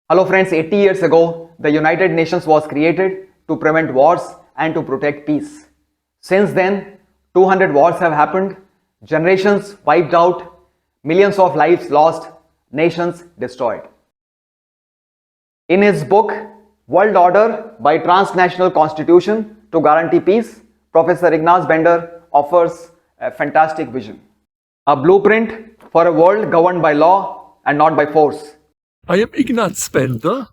Hello friends, 80 years ago, the United Nations was created to prevent wars and to protect peace. Since then, 200 wars have happened, generations wiped out, millions of lives lost, nations destroyed. In his book, World Order by Transnational Constitution to Guarantee Peace, Professor Ignaz Bender offers a fantastic vision. A blueprint for a world governed by law and not by force. I am Ignaz Bender.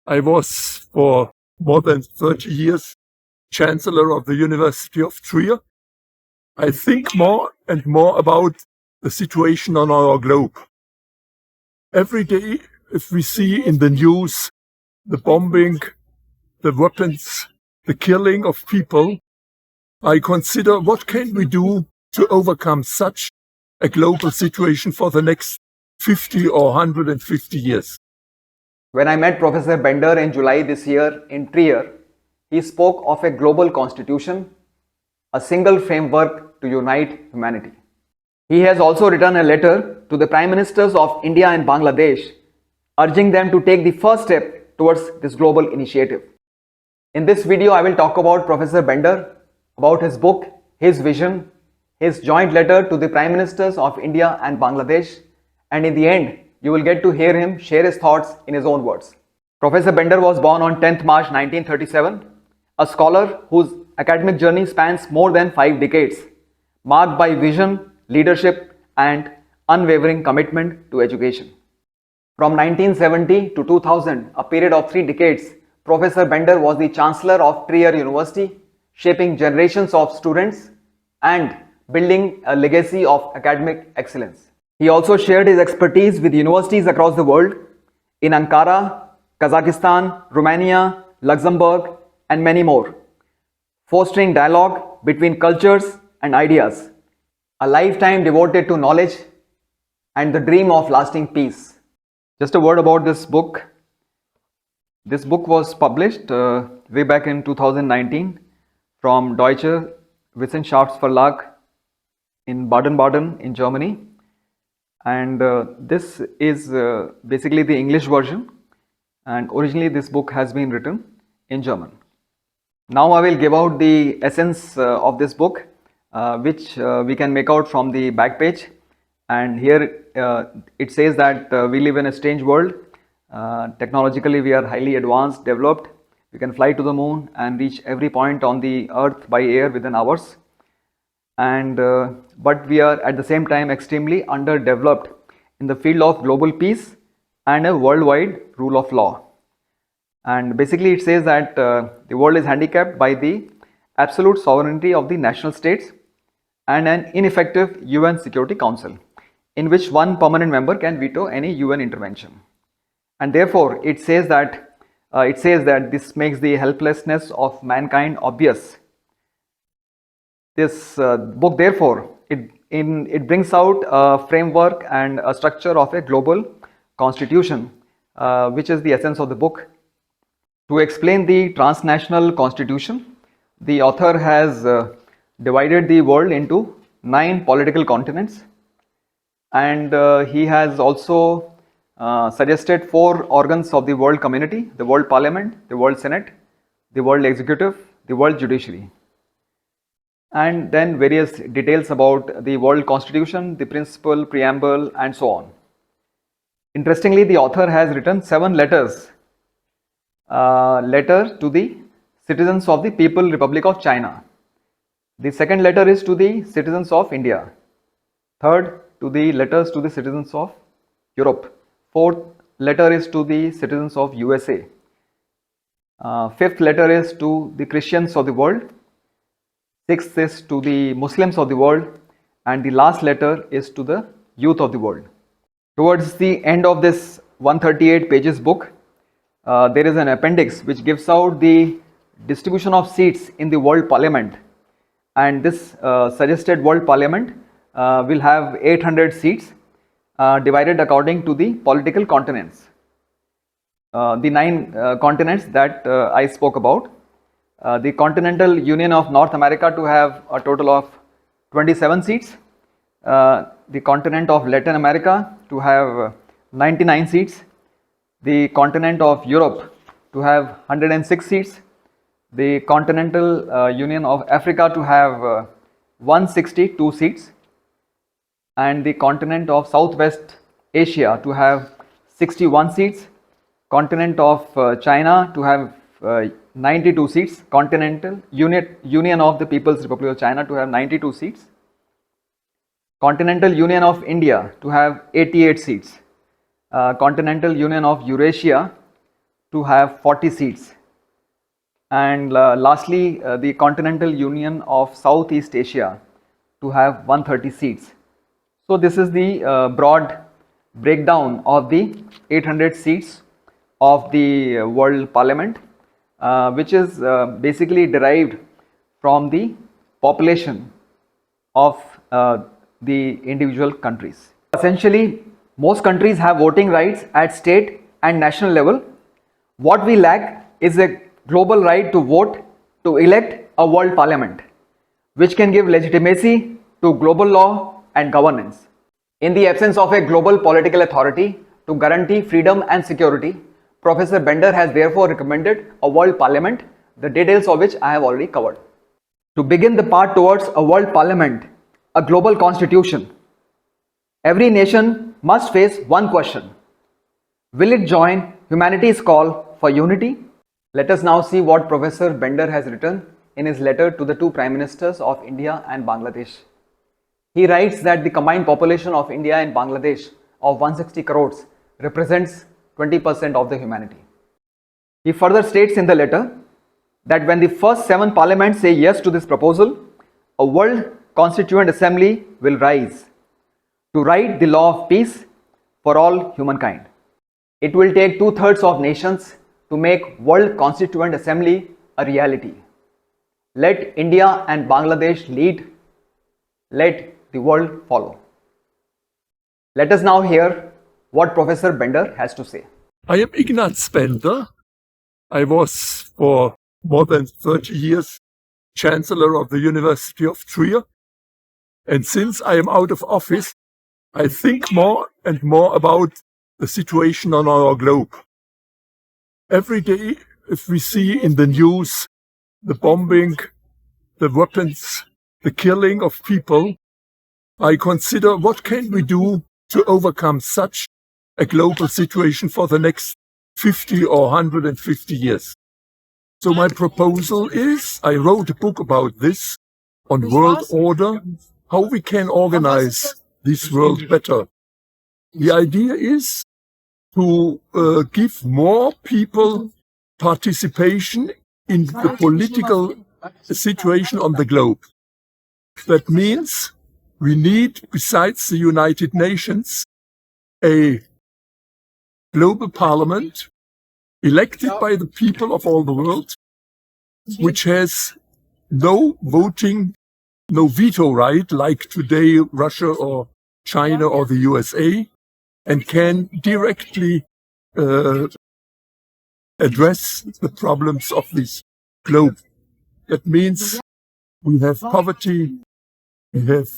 I was for more than 30 years Chancellor of the University of Trier. I think more and more about the situation on our globe. Every day, if we see in the news the bombing, the weapons, the killing of people, I consider what can we do to overcome such a global situation for the next 50 or 150 years. When I met Professor Bender in July this year in Trier, he spoke of a global constitution, a single framework to unite humanity. He has also written a letter to the Prime Ministers of India and Bangladesh, urging them to take the first step towards this global initiative. In this video, I will talk about Professor Bender, about his book, his vision, his joint letter to the Prime Ministers of India and Bangladesh, and in the end, you will get to hear him share his thoughts in his own words. Professor Bender was born on 10th March 1937, a scholar whose academic journey spans more than 5 decades, marked by vision, leadership, and unwavering commitment to education. From 1970 to 2000, a period of 3 decades, Professor Bender was the Chancellor of Trier University, shaping generations of students and building a legacy of academic excellence. He also shared his expertise with universities across the world in Ankara, Kazakhstan, Romania, Luxembourg, and many more, fostering dialogue between cultures and ideas, a lifetime devoted to knowledge and the dream of lasting peace. Just a word about this book. This book was published way back in 2019 from Deutsche Wissenschaftsverlag in Baden-Baden in Germany. And this is basically the English version, and originally this book has been written in German. Now I will give out the essence of this book, which we can make out from the back page. And here it says that we live in a strange world. Technologically we are highly advanced, developed. We can fly to the moon and reach every point on the earth by air within hours. And but we are at the same time extremely underdeveloped in the field of global peace and a worldwide rule of law. And basically it says that the world is handicapped by the absolute sovereignty of the national states and an ineffective UN Security Council, in which one permanent member can veto any UN intervention. And therefore it says that this makes the helplessness of mankind obvious. This book, therefore, it brings out a framework and a structure of a global constitution, which is the essence of the book. To explain the transnational constitution, the author has divided the world into 9 political continents, and he has also suggested 4 organs of the world community: the world parliament, the world senate, the world executive, the world judiciary, and then various details about the world constitution, the principle, preamble, and so on. Interestingly, the author has written 7 letters. Letter to the citizens of the People Republic of China. The second letter is to the citizens of India. Third, to the letters to the citizens of Europe. Fourth letter is to the citizens of USA. Fifth letter is to the Christians of the world. Sixth is to the Muslims of the world, and the last letter is to the youth of the world. Towards the end of this 138 pages book, there is an appendix which gives out the distribution of seats in the world parliament, and this suggested world parliament will have 800 seats divided according to the political continents, the 9 continents that I spoke about. The Continental Union of North America to have a total of 27 seats, the continent of Latin America to have 99 seats, the continent of Europe to have 106 seats, the Continental Union of Africa to have 162 seats, and the continent of Southwest Asia to have 61 seats, continent of China to have 92 seats, Continental Union of the People's Republic of China to have 92 seats, Continental Union of India to have 88 seats, Continental Union of Eurasia to have 40 seats, and lastly the Continental Union of Southeast Asia to have 130 seats. So this is the broad breakdown of the 800 seats of the World Parliament, which is basically derived from the population of the individual countries. Essentially, most countries have voting rights at state and national level. What we lack is a global right to vote to elect a world parliament, which can give legitimacy to global law and governance. In the absence of a global political authority to guarantee freedom and security, Professor Bender has therefore recommended a world parliament, the details of which I have already covered. To begin the path towards a world parliament, a global constitution, every nation must face one question: will it join humanity's call for unity? Let us now see what Professor Bender has written in his letter to the two Prime Ministers of India and Bangladesh. He writes that the combined population of India and Bangladesh of 160 crores represents 20% of the humanity. He further states in the letter that when the first 7 parliaments say yes to this proposal, a world constituent assembly will rise to write the law of peace for all humankind. It will take 2/3 of nations to make World Constituent Assembly a reality. Let India and Bangladesh lead, let the world follow. Let us now hear what Professor Bender has to say. I am Ignaz Bender. I was for more than 30 years Chancellor of the University of Trier. And since I am out of office, I think more and more about the situation on our globe. Every day, if we see in the news the bombing, the weapons, the killing of people, I consider what can we do to overcome such a global situation for the next 50 or 150 years. So my proposal is, I wrote a book about this, on world order, how we can organize this world better. The idea is to give more people participation in the political situation on the globe. That means we need, besides the United Nations, a global parliament elected by the people of all the world, which has no voting, no veto right, like today Russia or China or the USA, and can directly address the problems of this globe. That means we have poverty, we have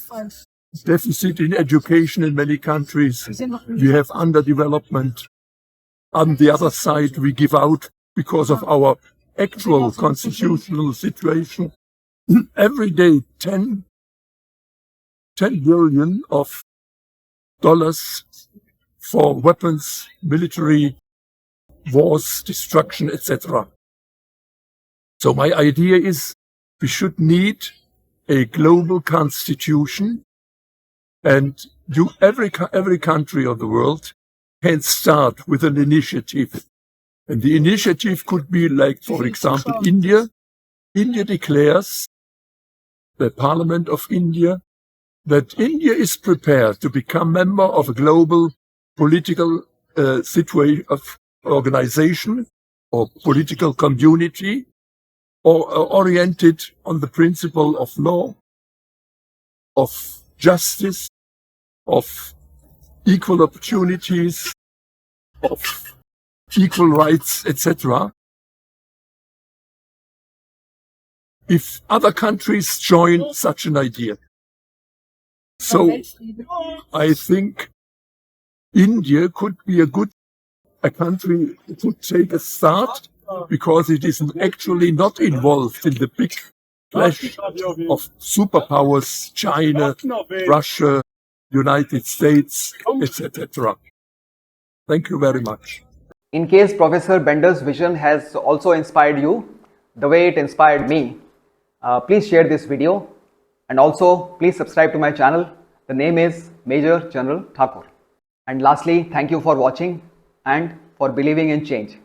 deficit in education in many countries, we have underdevelopment. On the other side, we give out, because of our actual constitutional situation, every day 10 billion of dollars for weapons, military, wars, destruction, etc. So my idea is we should need a global constitution, and every country of the world can start with an initiative. And the initiative could be like, for example, India. India declares, the Parliament of India, that India is prepared to become member of a global political situation of organization or political community, or oriented on the principle of law, of justice, of equal opportunities, of equal rights, etc. If other countries join such an idea. So I think India could be a good a country to take a start because it is actually not involved in the big clash of superpowers, China, Russia, United States, etc. Thank you very much. In case Professor Bender's vision has also inspired you the way it inspired me, please share this video and also please subscribe to my channel. The name is Major General Thakur. And lastly, thank you for watching and for believing in change.